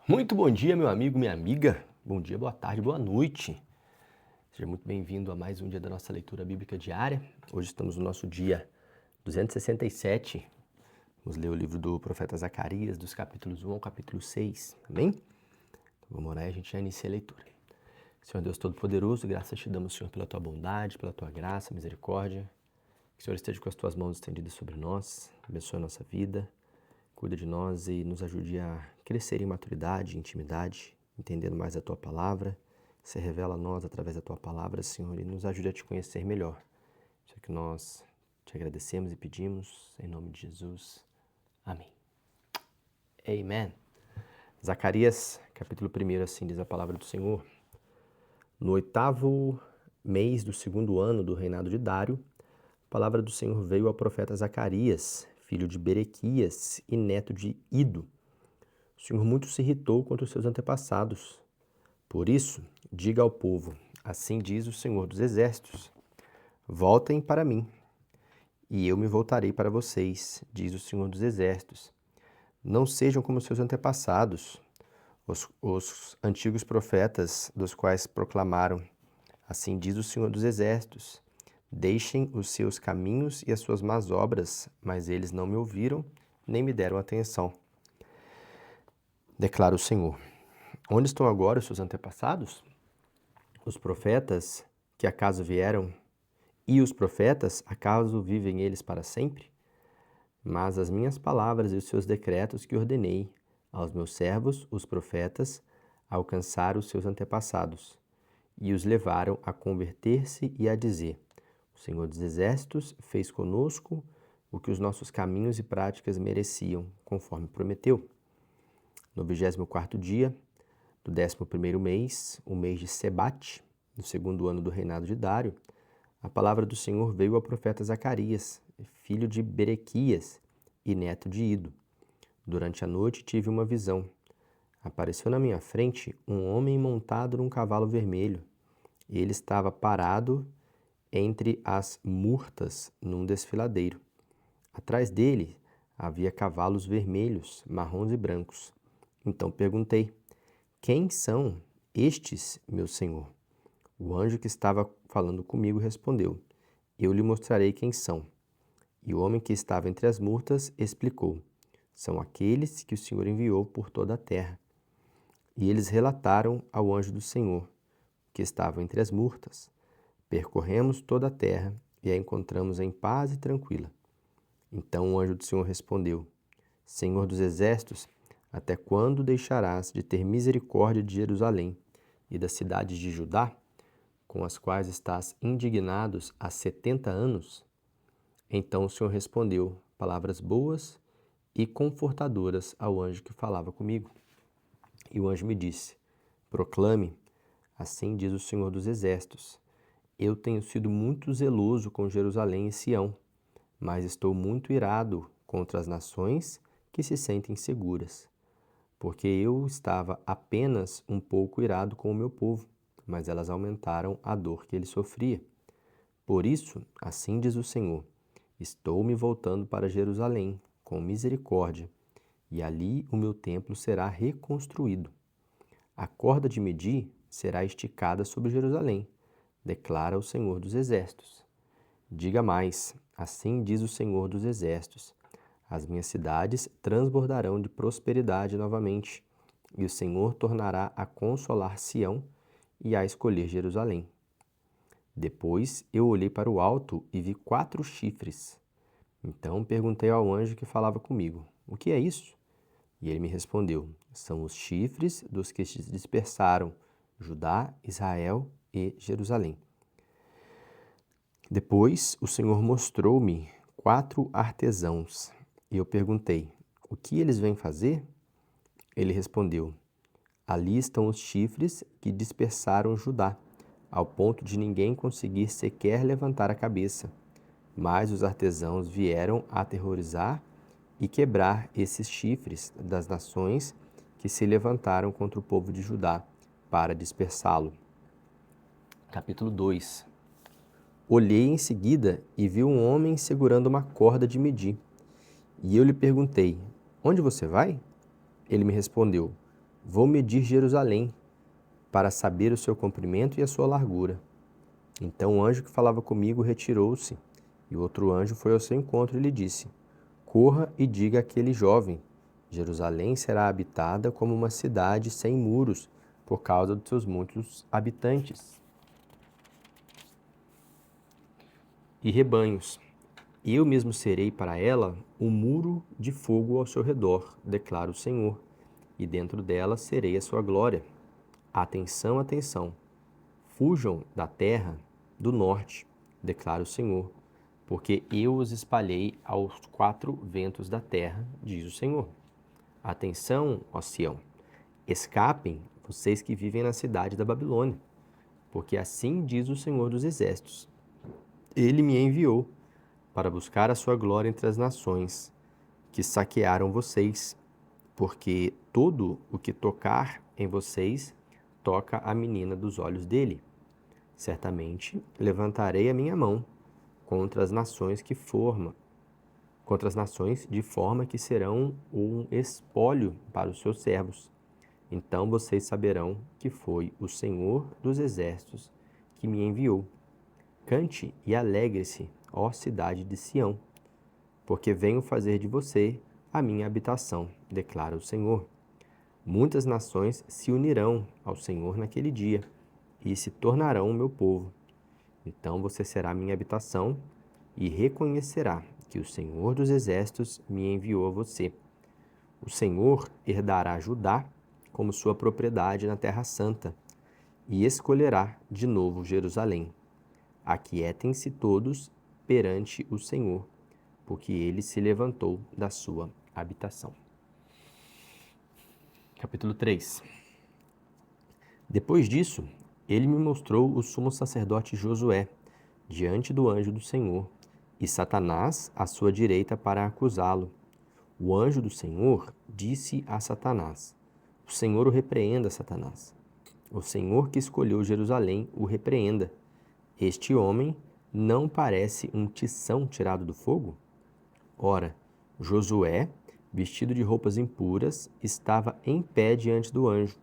Muito bom dia, meu amigo, minha amiga. Bom dia, boa tarde, boa noite. Seja muito bem-vindo a mais um dia da nossa leitura bíblica diária. Hoje estamos no nosso dia 267. Vamos ler o livro do profeta Zacarias, dos capítulos 1 ao capítulo 6, amém? Então, vamos orar e a gente já inicia a leitura. Senhor Deus Todo-Poderoso, graças te damos, Senhor, pela tua bondade, pela tua graça, misericórdia. Que o Senhor esteja com as tuas mãos estendidas sobre nós, abençoe a nossa vida. Cuida de nós e nos ajude a crescer em maturidade, intimidade, entendendo mais a Tua Palavra. Se revela a nós através da Tua Palavra, Senhor, e nos ajude a Te conhecer melhor. Isso é que nós Te agradecemos e pedimos, em nome de Jesus. Amém. Amen. Zacarias, capítulo 1, assim diz a Palavra do Senhor. No 8º mês do 2º ano do reinado de Dário, a Palavra do Senhor veio ao profeta Zacarias, filho de Berequias e neto de Ido. O Senhor muito se irritou contra os seus antepassados. Por isso, diga ao povo, assim diz o Senhor dos Exércitos, voltem para mim, e eu me voltarei para vocês, diz o Senhor dos Exércitos. Não sejam como seus antepassados, os antigos profetas, dos quais proclamaram, assim diz o Senhor dos Exércitos, deixem os seus caminhos e as suas más obras, mas eles não me ouviram, nem me deram atenção. Declara o Senhor. Onde estão agora os seus antepassados? Os profetas que acaso vieram? E os profetas, acaso vivem eles para sempre? Mas as minhas palavras e os seus decretos que ordenei aos meus servos, os profetas, alcançaram os seus antepassados e os levaram a converter-se e a dizer: o Senhor dos Exércitos fez conosco o que os nossos caminhos e práticas mereciam, conforme prometeu. No 24º dia do 11º mês, o mês de Sebate, no 2º ano do reinado de Dário, a palavra do Senhor veio ao profeta Zacarias, filho de Berequias e neto de Ido. Durante a noite tive uma visão. Apareceu na minha frente um homem montado num cavalo vermelho. Ele estava parado entre as murtas num desfiladeiro. Atrás dele havia cavalos vermelhos, marrons e brancos. Então perguntei: quem são estes, meu senhor? O anjo que estava falando comigo respondeu: eu lhe mostrarei quem são. E o homem que estava entre as murtas explicou: são aqueles que o Senhor enviou por toda a terra. E eles relataram ao anjo do Senhor, que estava entre as murtas: percorremos toda a terra e a encontramos em paz e tranquila. Então o anjo do Senhor respondeu: Senhor dos exércitos, até quando deixarás de ter misericórdia de Jerusalém e das cidades de Judá, com as quais estás indignados há 70 anos? Então o Senhor respondeu palavras boas e confortadoras ao anjo que falava comigo. E o anjo me disse: proclame, assim diz o Senhor dos exércitos, eu tenho sido muito zeloso com Jerusalém e Sião, mas estou muito irado contra as nações que se sentem seguras, porque eu estava apenas um pouco irado com o meu povo, mas elas aumentaram a dor que ele sofria. Por isso, assim diz o Senhor, estou me voltando para Jerusalém com misericórdia, e ali o meu templo será reconstruído. A corda de medir será esticada sobre Jerusalém, declara o Senhor dos Exércitos. Diga mais, assim diz o Senhor dos Exércitos, as minhas cidades transbordarão de prosperidade novamente, e o Senhor tornará a consolar Sião e a escolher Jerusalém. Depois eu olhei para o alto e vi 4 chifres. Então perguntei ao anjo que falava comigo: o que é isso? E ele me respondeu: são os chifres dos que se dispersaram, Judá, Israel e Jerusalém. Depois o Senhor mostrou-me 4 artesãos, e eu perguntei: o que eles vêm fazer? Ele respondeu: ali estão os chifres que dispersaram Judá, ao ponto de ninguém conseguir sequer levantar a cabeça. Mas os artesãos vieram aterrorizar e quebrar esses chifres das nações que se levantaram contra o povo de Judá para dispersá-lo. Capítulo 2. Olhei em seguida e vi um homem segurando uma corda de medir. E eu lhe perguntei: onde você vai? Ele me respondeu: Vou medir Jerusalém, para saber o seu comprimento e a sua largura. Então o anjo que falava comigo retirou-se, e outro anjo foi ao seu encontro e lhe disse: Corra e diga àquele jovem: Jerusalém será habitada como uma cidade sem muros, por causa dos seus muitos habitantes e rebanhos. Eu mesmo serei para ela um muro de fogo ao seu redor, declara o Senhor, e dentro dela serei a sua glória. Atenção, atenção! Fujam da terra do norte, declara o Senhor, porque eu os espalhei aos quatro ventos da terra, diz o Senhor. Atenção, ó Sião! Escapem, vocês que vivem na cidade da Babilônia, porque assim diz o Senhor dos Exércitos. Ele me enviou para buscar a sua glória entre as nações que saquearam vocês, porque todo o que tocar em vocês toca a menina dos olhos dele. Certamente levantarei a minha mão contra as nações de forma que serão um espólio para os seus servos. Então vocês saberão que foi o Senhor dos Exércitos que me enviou. Cante e alegre-se, ó cidade de Sião, porque venho fazer de você a minha habitação, declara o Senhor. Muitas nações se unirão ao Senhor naquele dia e se tornarão o meu povo. Então você será minha habitação e reconhecerá que o Senhor dos Exércitos me enviou a você. O Senhor herdará Judá como sua propriedade na Terra Santa e escolherá de novo Jerusalém. Aquietem-se todos perante o Senhor, porque ele se levantou da sua habitação. Capítulo 3. Depois disso, ele me mostrou o sumo sacerdote Josué, diante do anjo do Senhor, e Satanás à sua direita para acusá-lo. O anjo do Senhor disse a Satanás: O Senhor o repreenda, Satanás. O Senhor que escolheu Jerusalém o repreenda. Este homem não parece um tição tirado do fogo? Ora, Josué, vestido de roupas impuras, estava em pé diante do anjo.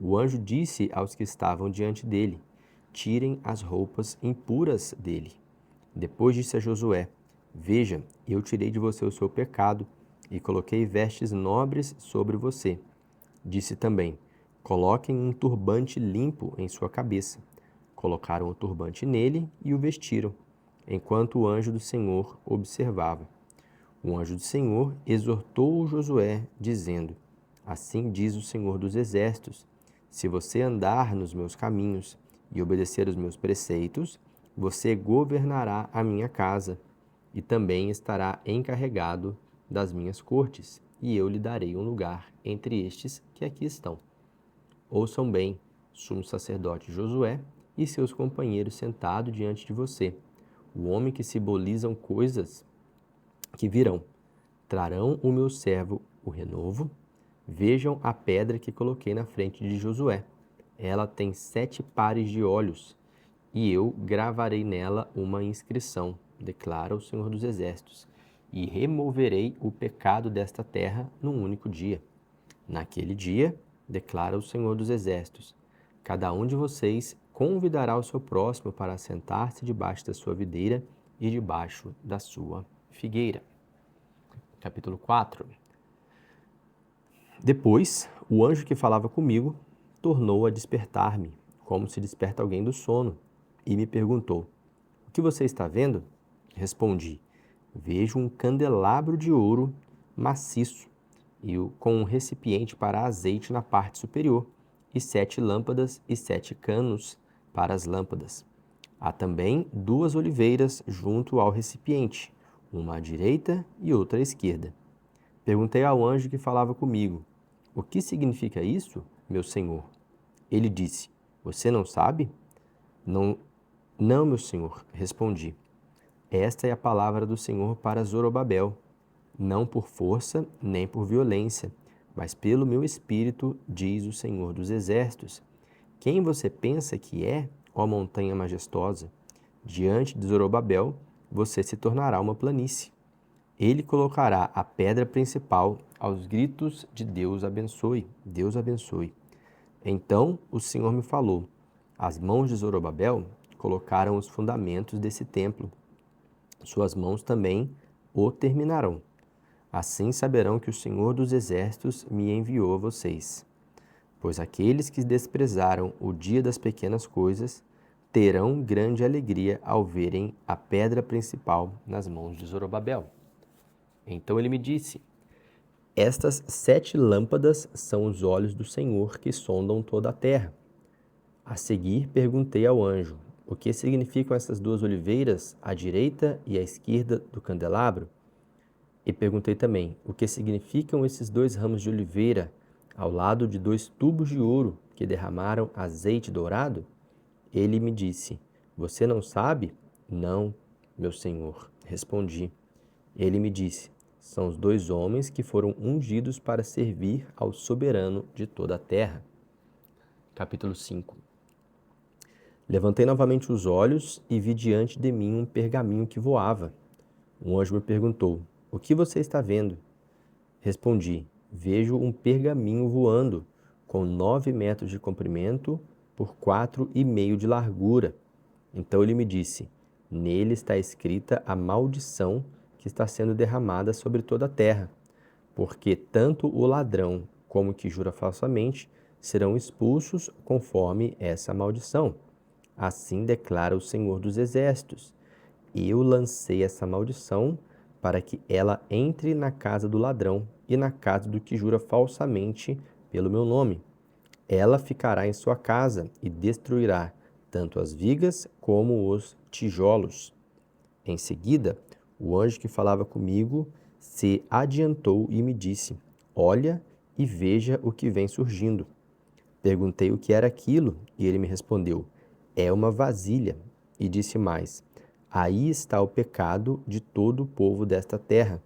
O anjo disse aos que estavam diante dele: Tirem as roupas impuras dele. Depois disse a Josué: Veja, eu tirei de você o seu pecado e coloquei vestes nobres sobre você. Disse também: Coloquem um turbante limpo em sua cabeça. Colocaram o turbante nele e o vestiram, enquanto o anjo do Senhor observava. O anjo do Senhor exortou Josué, dizendo: Assim diz o Senhor dos Exércitos: Se você andar nos meus caminhos e obedecer os meus preceitos, você governará a minha casa e também estará encarregado das minhas cortes, e eu lhe darei um lugar entre estes que aqui estão. Ouçam bem, sumo sacerdote Josué e seus companheiros sentados diante de você, o homem que simbolizam coisas que virão. Trarão o meu servo o renovo. Vejam a pedra que coloquei na frente de Josué. Ela tem 7 pares de olhos, e eu gravarei nela uma inscrição, declara o Senhor dos Exércitos, e removerei o pecado desta terra num único dia. Naquele dia, declara o Senhor dos Exércitos, cada um de vocês convidará o seu próximo para sentar-se debaixo da sua videira e debaixo da sua figueira. Capítulo 4. Depois, o anjo que falava comigo tornou a despertar-me, como se desperta alguém do sono, e me perguntou: O que você está vendo? Respondi: Vejo um candelabro de ouro maciço com um recipiente para azeite na parte superior, e 7 lâmpadas e 7 canos para as lâmpadas. Há também 2 oliveiras junto ao recipiente, uma à direita e outra à esquerda. Perguntei ao anjo que falava comigo: O que significa isso, meu senhor? Ele disse: Você não sabe? Não, meu senhor, respondi. Esta é a palavra do Senhor para Zorobabel, não por força nem por violência, mas pelo meu espírito, diz o Senhor dos Exércitos. Quem você pensa que é, ó montanha majestosa? Diante de Zorobabel, você se tornará uma planície. Ele colocará a pedra principal aos gritos de Deus abençoe, Deus abençoe. Então o Senhor me falou: as mãos de Zorobabel colocaram os fundamentos desse templo. Suas mãos também o terminarão. Assim saberão que o Senhor dos Exércitos me enviou a vocês. Pois aqueles que desprezaram o dia das pequenas coisas terão grande alegria ao verem a pedra principal nas mãos de Zorobabel. Então ele me disse: estas 7 lâmpadas são os olhos do Senhor que sondam toda a terra. A seguir perguntei ao anjo: o que significam essas 2 oliveiras, à direita e à esquerda do candelabro? E perguntei também: o que significam esses 2 ramos de oliveira, ao lado de 2 tubos de ouro que derramaram azeite dourado? Ele me disse: você não sabe? Não, meu senhor, respondi. Ele me disse: são os 2 homens que foram ungidos para servir ao soberano de toda a terra. Capítulo 5. Levantei novamente os olhos e vi diante de mim um pergaminho que voava. Um anjo me perguntou: o que você está vendo? Respondi: vejo um pergaminho voando, com 9 metros de comprimento por 4,5 de largura. Então ele me disse: nele está escrita a maldição que está sendo derramada sobre toda a terra, porque tanto o ladrão como o que jura falsamente serão expulsos conforme essa maldição. Assim declara o Senhor dos Exércitos: eu lancei essa maldição para que ela entre na casa do ladrão e na casa do que jura falsamente pelo meu nome. Ela ficará em sua casa e destruirá tanto as vigas como os tijolos. Em seguida, o anjo que falava comigo se adiantou e me disse: olha e veja o que vem surgindo. Perguntei o que era aquilo e ele me respondeu: é uma vasilha. E disse mais: aí está o pecado de todo o povo desta terra.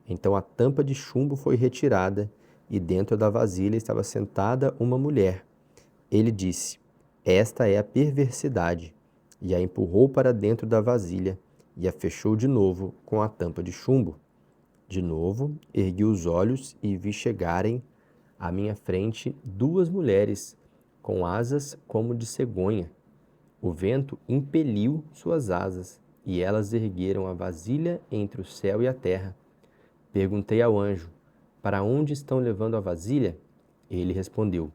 Então a tampa de chumbo foi retirada e dentro da vasilha estava sentada uma mulher. Ele disse: esta é a perversidade, e a empurrou para dentro da vasilha e a fechou de novo com a tampa de chumbo. De novo, ergui os olhos e vi chegarem à minha frente 2 mulheres com asas como de cegonha. O vento impeliu suas asas e elas ergueram a vasilha entre o céu e a terra. Perguntei ao anjo: para onde estão levando a vasilha? Ele respondeu: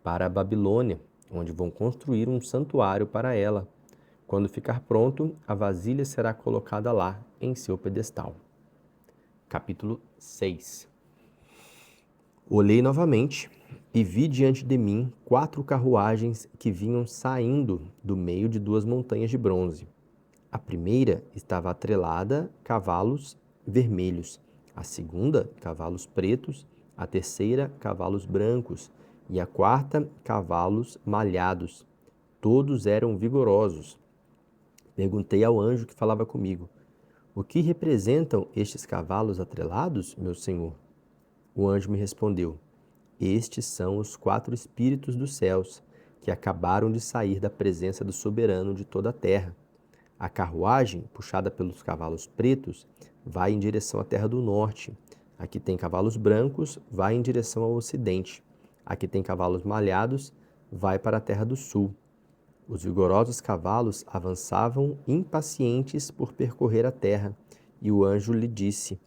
para a Babilônia, onde vão construir um santuário para ela. Quando ficar pronto, a vasilha será colocada lá, em seu pedestal. Capítulo 6. Olhei novamente e vi diante de mim 4 carruagens que vinham saindo do meio de 2 montanhas de bronze. A primeira estava atrelada cavalos vermelhos, a segunda, cavalos pretos, a terceira, cavalos brancos, e a quarta, cavalos malhados. Todos eram vigorosos. Perguntei ao anjo que falava comigo: o que representam estes cavalos atrelados, meu senhor? O anjo me respondeu: estes são os 4 espíritos dos céus, que acabaram de sair da presença do soberano de toda a terra. A carruagem, puxada pelos cavalos pretos, vai em direção à terra do norte. A que tem cavalos brancos vai em direção ao ocidente. A que tem cavalos malhados vai para a terra do sul. Os vigorosos cavalos avançavam impacientes por percorrer a terra, e o anjo lhe disse: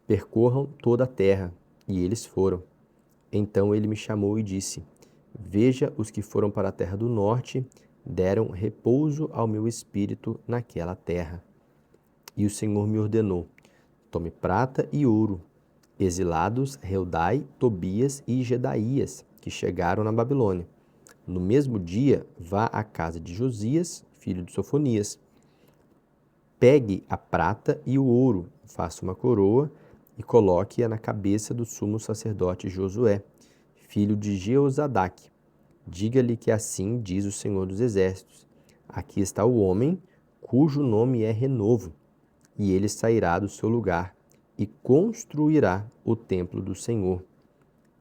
percorram toda a terra. E eles foram. Então ele me chamou e disse: veja, os que foram para a terra do norte deram repouso ao meu espírito naquela terra. E o Senhor me ordenou: tome prata e ouro, exilados Heldai, Tobias e Gedaías, que chegaram na Babilônia. No mesmo dia, vá à casa de Josias, filho de Sofonias. Pegue a prata e o ouro, faça uma coroa e coloque-a na cabeça do sumo sacerdote Josué, filho de Jeozadaque. Diga-lhe que assim diz o Senhor dos Exércitos: aqui está o homem cujo nome é Renovo, e ele sairá do seu lugar e construirá o templo do Senhor.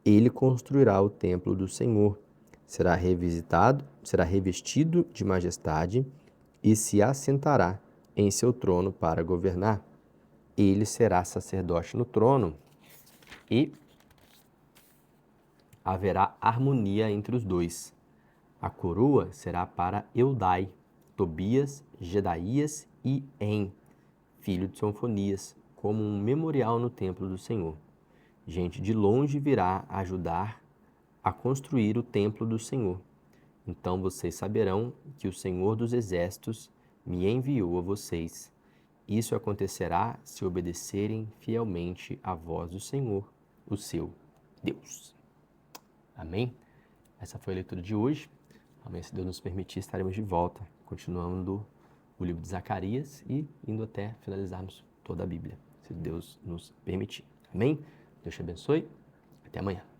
Ele construirá o templo do Senhor. Será revestido de majestade e se assentará em seu trono para governar. ele será sacerdote no trono e haverá harmonia entre os dois. A coroa será para Eudai, Tobias, Jedaías e En, filho de Sonfonias, como um memorial no templo do Senhor. Gente de longe virá ajudar a construir o templo do Senhor. Então vocês saberão que o Senhor dos Exércitos me enviou a vocês. Isso acontecerá se obedecerem fielmente à voz do Senhor, o seu Deus. Amém? Essa foi a leitura de hoje. Amanhã, se Deus nos permitir, estaremos de volta, continuando o livro de Zacarias e indo até finalizarmos toda a Bíblia, se Deus nos permitir. Amém? Deus te abençoe. Até amanhã.